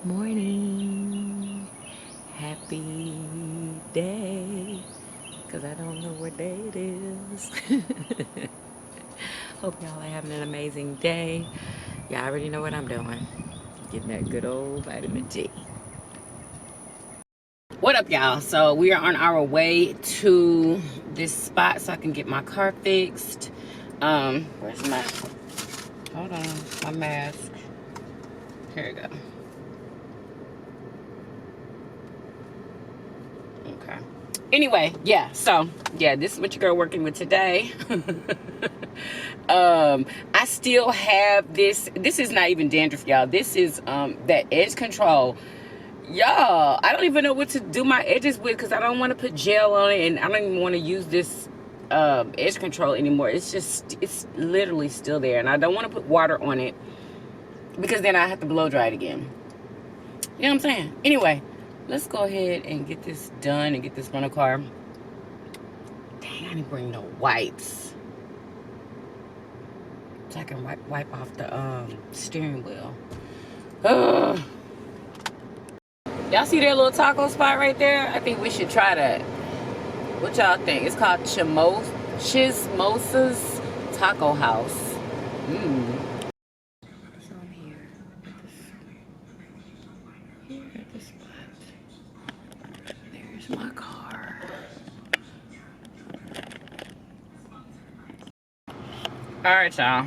Morning, happy day, because I don't know what day it is. Hope y'all are having an amazing day. Y'all already know what I'm doing. Getting that good old vitamin D. What up, y'all? So we are on our way to this spot so I can get my car fixed. Where's my, hold on, my mask. Here we go. Okay. Anyway, yeah, so yeah, this is what your girl working with today. I still have this is not even dandruff, y'all. This is that edge control. Y'all, I don't even know what to do my edges with because I don't want to put gel on it, and I don't even want to use this edge control anymore. It's literally still there, and I don't want to put water on it because then I have to blow dry it again. You know what I'm saying? Anyway, let's go ahead and get this done and get this rental car. Dang, I didn't bring no wipes. So I can wipe off the steering wheel. Y'all see that little taco spot right there? I think we should try that. What y'all think? It's called Chismosa's Taco House. So I'm here at this spot. There's my car. All right, y'all.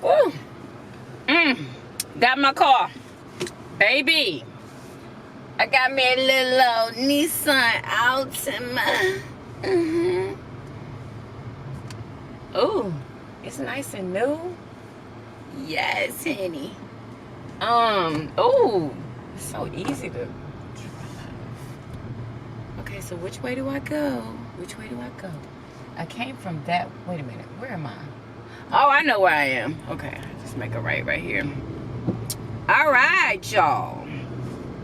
Woo. Got my car. Baby. I got me a little old Nissan Altima. Ooh, it's nice and new. Yes, honey. Oh, it's so easy to drive. Okay, so which way do I go? Which way do I go? I came from that, wait a minute, where am I? Oh, I know where I am. Okay, just make a right here. All right, y'all.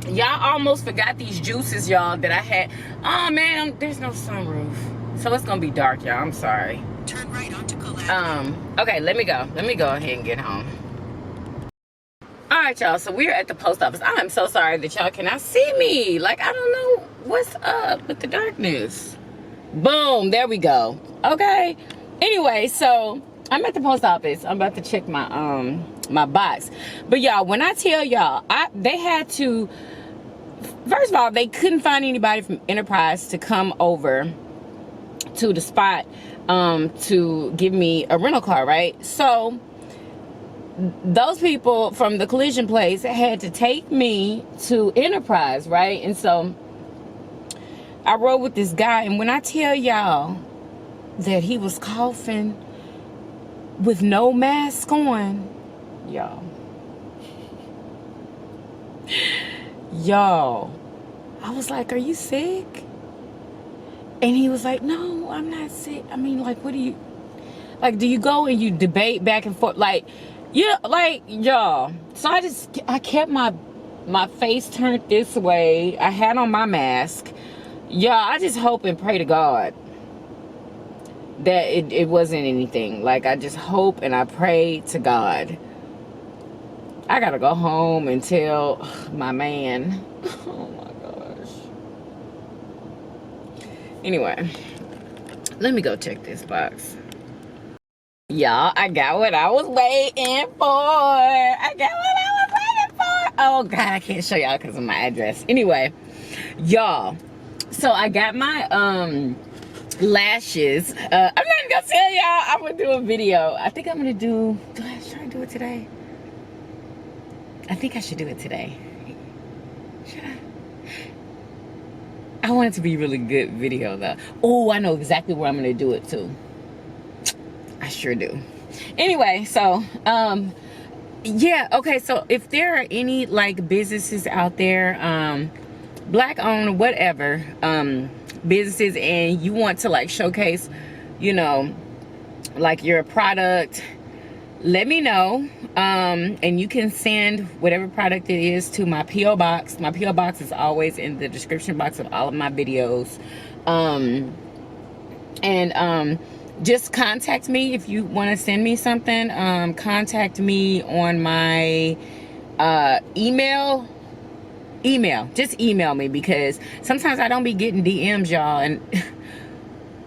Y'all almost forgot these juices, y'all, that I had. Oh, man, there's no sunroof. So it's gonna be dark, y'all. I'm sorry. Turn right onto Collect. Okay, let me go. Let me go ahead and get home. All right, y'all. So we're at the post office. I am so sorry that y'all cannot see me. Like, I don't know what's up with the darkness. Boom, there we go. Okay. Anyway, so I'm at the post office. I'm about to check my my box. But y'all, when I tell y'all, they had to, first of all, they couldn't find anybody from Enterprise to come over to the spot to give me a rental car, right? So those people from the collision place had to take me to Enterprise, right? And so I rode with this guy, and when I tell y'all that he was coughing with no mask on, y'all, I was like, are you sick? And he was like, no, I'm not sick. I mean, like, what do you, like, do you go and you debate back and forth? Like, yeah, like, y'all. So I kept my face turned this way. I had on my mask. Y'all, I just hope and pray to God that it wasn't anything. Like, I just hope and I pray to God. I gotta go home and tell my man. Oh my gosh. Anyway, let me go check this box. Y'all, I got what I was waiting for. I got what I was waiting for. Oh God, I can't show y'all because of my address. Anyway, y'all, so I got my lashes. I'm not even gonna tell y'all. I'm gonna do a video. I think I'm gonna do I try to do it today? I think I should do it today. Should I? I want it to be a really good video though. Oh, I know exactly where I'm gonna do it too. I sure do. Anyway, so yeah, okay, so if there are any like businesses out there, black owned, whatever, businesses, and you want to like showcase, you know, like your product, let me know. And you can send whatever product it is to my P.O. box. My P.O. box is always in the description box of all of my videos. Just contact me if you want to send me something. Contact me on my just email me, because sometimes I don't be getting DMs, y'all, and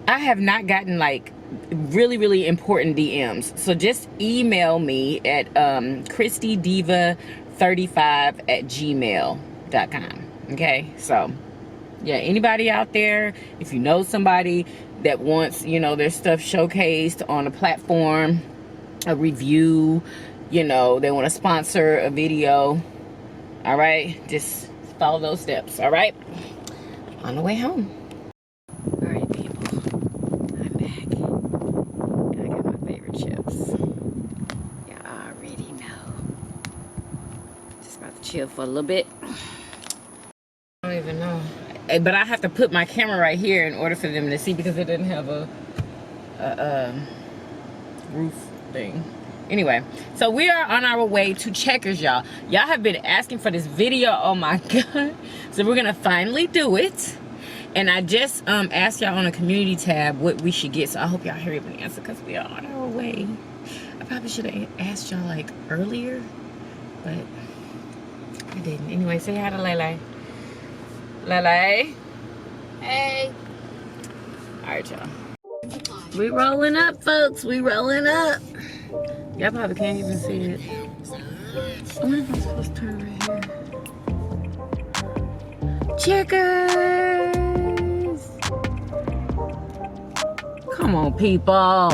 I have not gotten like really important DMs. So just email me at christydiva35@gmail.com. okay? So yeah, anybody out there, if you know somebody that wants, you know, their stuff showcased on a platform, a review, you know, they want to sponsor a video, all right, just follow those steps. All right, on the way home. All right, people, I'm back, and I got my favorite chips. Y'all already know. Just about to chill for a little bit. I don't even know, but I have to put my camera right here in order for them to see, because it didn't have a roof thing. Anyway, so we are on our way to Checkers, y'all. Y'all have been asking for this video. Oh my god. So we're gonna finally do it. And I just asked y'all on a community tab what we should get. So I hope y'all hurry up and answer, because we are on our way. I probably should have asked y'all like earlier, but I didn't. Anyway, say hi to Lele. Lele. Hey. Alright, y'all. We rolling up, folks. We rolling up. Y'all probably can't even see it. I wonder if I'm supposed to turn right here. Checkers! Come on, people.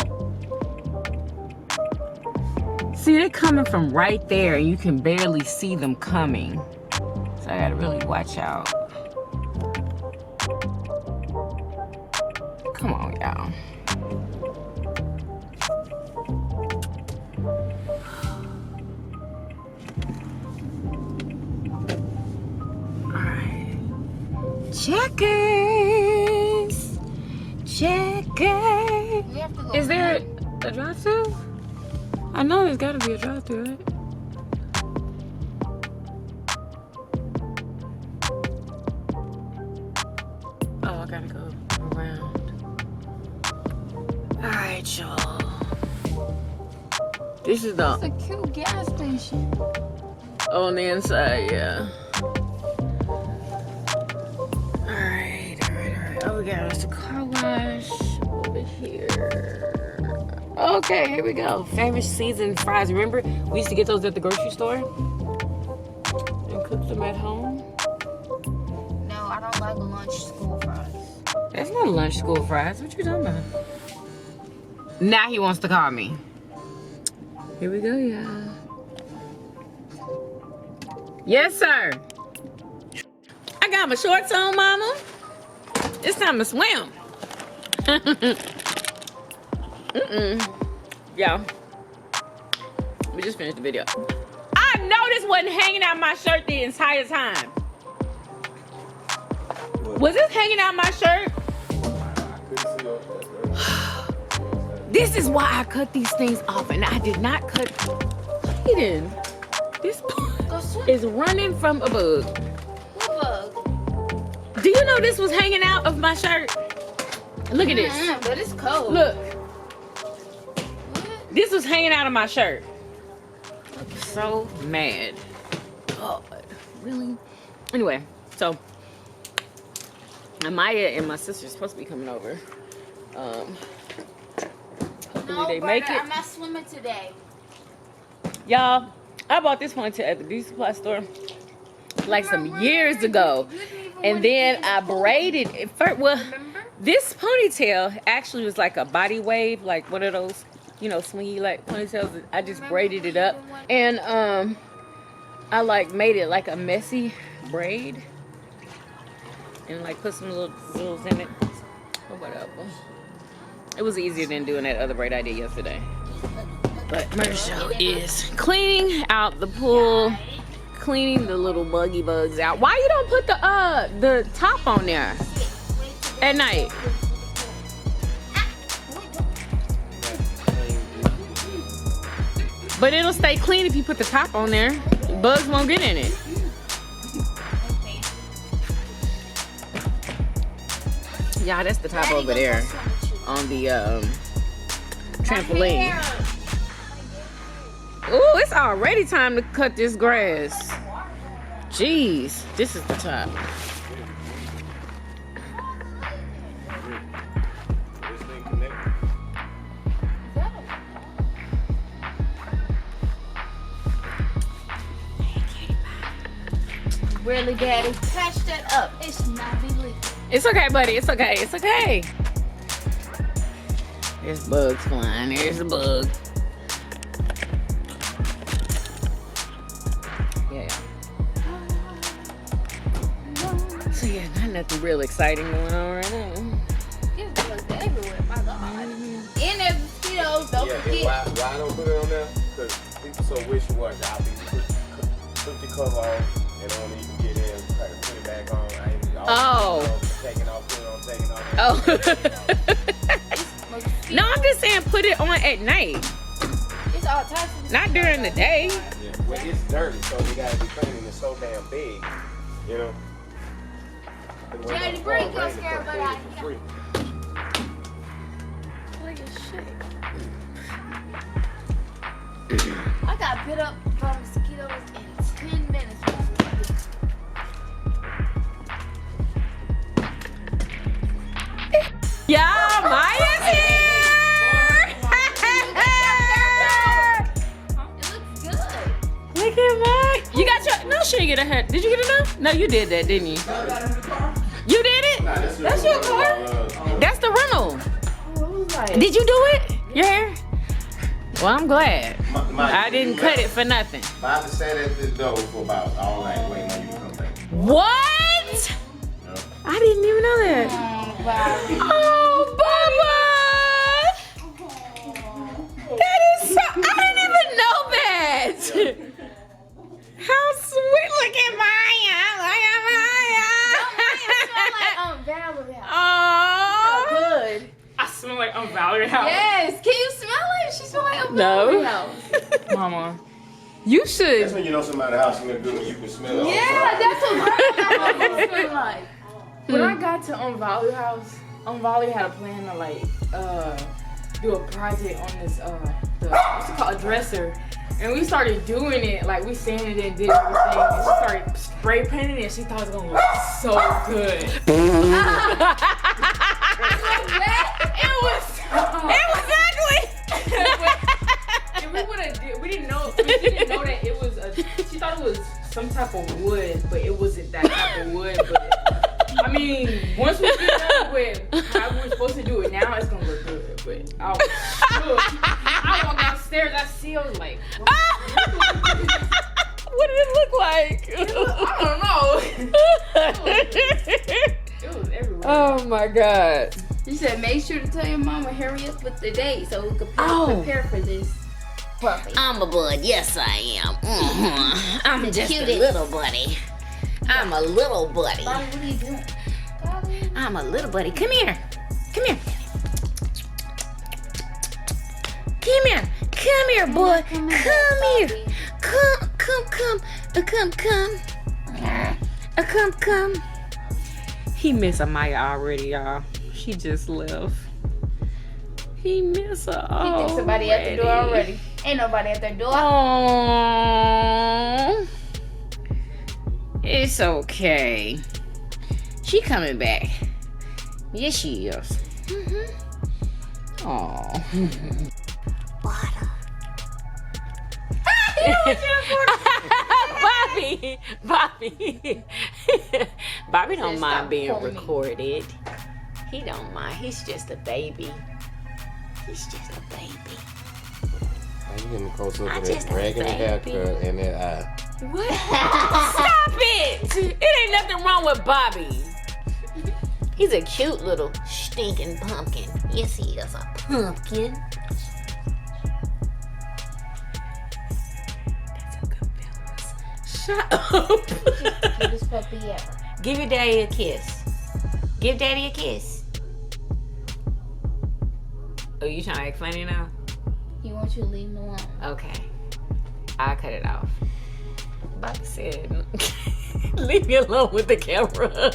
See, they're coming from right there, and you can barely see them coming. So I gotta really watch out. Come on, y'all. Checkers! Checkers! Is there a drive-thru? I know there's gotta be a drive-thru, right? Oh, I gotta go around. Alright, y'all. This is the... It's a cute gas station. On the inside, yeah. Oh, we got us a car wash over here. Okay, here we go. Famous seasoned fries. Remember, we used to get those at the grocery store and cook them at home. No, I don't like lunch school fries. That's not lunch school fries. What you talking about? Now he wants to call me. Here we go, y'all. Yes, sir. I got my shorts on, mama. It's time to swim. Yeah. We just finished the video. I know this wasn't hanging out my shirt the entire time. Was this hanging out my shirt? This is why I cut these things off, and I did not cut. Hayden, this is running from a bug. What bug? Do you know this was hanging out of my shirt? Look at this. But it's cold. Look. What? This was hanging out of my shirt. I'm so mad. God, really? Anyway, so Amaya and my sister are supposed to be coming over. Hopefully they make it. I'm not swimming today. Y'all, I bought this ponytail at the beauty supply store like some years ago. And then I braided it. Well, this ponytail actually was like a body wave, like one of those, you know, swingy like ponytails. I just braided it up. And I like made it like a messy braid. And like put some little jewels in it. Or whatever. It was easier than doing that other braid I did yesterday. But Marshall is cleaning out the pool. Cleaning the little buggy bugs out. Why you don't put the top on there at night? But it'll stay clean if you put the top on there. Bugs won't get in it. Yeah, that's the top over there on the trampoline. Ooh, it's already time to cut this grass. Jeez, this is the top. Really, Daddy? Patch that up. It should not be leaking. It's okay, buddy. It's okay. It's okay. There's bugs flying. There's a bug. Yeah. So yeah, not nothing real exciting going on right now. There's bugs everywhere, my God. And there's mosquitoes. Don't forget. Why I don't put it on there? Because people so wishy-washy. I'll be put the cover off and don't even get in. Try to put it back on. I ain't taking off, put it on, taking off. Oh. No, I'm just saying put it on at night. It's all types of Not during the day. Yeah, well, it's dirty, so you gotta be cleaning it so damn big, you know. Daddy, bring your scare butt out here. Like a shit. I got bit up by mosquitoes in 10 minutes. Yeah, Maya's here! It looks good. Look at Maya. You got your, no, she didn't get a hair. Did you get enough? No, you did that, didn't you? You did it? That's your car? That's the rental. Did you do it? Your hair? Well, I'm glad. I didn't cut it for nothing. Bobby sat at the door for about all night waiting on you to come back. What? I didn't even know that. Oh, Baba! That is so, I didn't even know that. How sweet. Look at Maya. Look at Maya. Oh, Good. I smell like Valerie House. Yes. Can you smell it? She smells like a No. house. Mama. you That's should. when you know somebody's house is good when you can smell it. Yeah, that's what grandma smell like. When I got to Valerie House, Valerie had a plan to like do a project on this what's it called, a dresser. And we started doing it, like we sanded it and did everything. And she started spray painting it and she thought it was gonna look so good. It was ugly. And we didn't know that it was she thought it was some type of wood, but it wasn't that type of wood. But I mean, once we get done with how we're supposed to do it now, it's gonna look good. But I walk downstairs, I see, I was like, What did it look like? I don't know. It was everywhere. Oh my God. You said make sure to tell your mama hurry up with the date so we could prepare for this. Puppy. I'm a bud. Yes, I am. I'm The just cutest. a little buddy. I'm a little buddy. Mommy, what are you doing? I'm a little buddy. Come here. Come here. Come here. Come here, boy. Come here. Come. Come. He miss Amaya already, y'all. She just left. He miss her He already. thinks somebody at the door already. Ain't nobody at the door. Oh, it's okay. She coming back. Yes, she is. Oh. Bobby don't mind being recorded. He don't mind. He's just a baby. He's just a baby. You getting close up I to just that raggedy a baby. haircut and that eye. What? Stop it! It ain't nothing wrong with Bobby. He's a cute little stinking pumpkin. Yes, he is a pumpkin. That's a good feelings. Shut up. Cutest puppy ever. Give your daddy a kiss. Give daddy a kiss. Oh, you trying to act funny now? He wants you to leave him alone. Okay. I'll cut it off. Bobby said, leave me alone with the camera.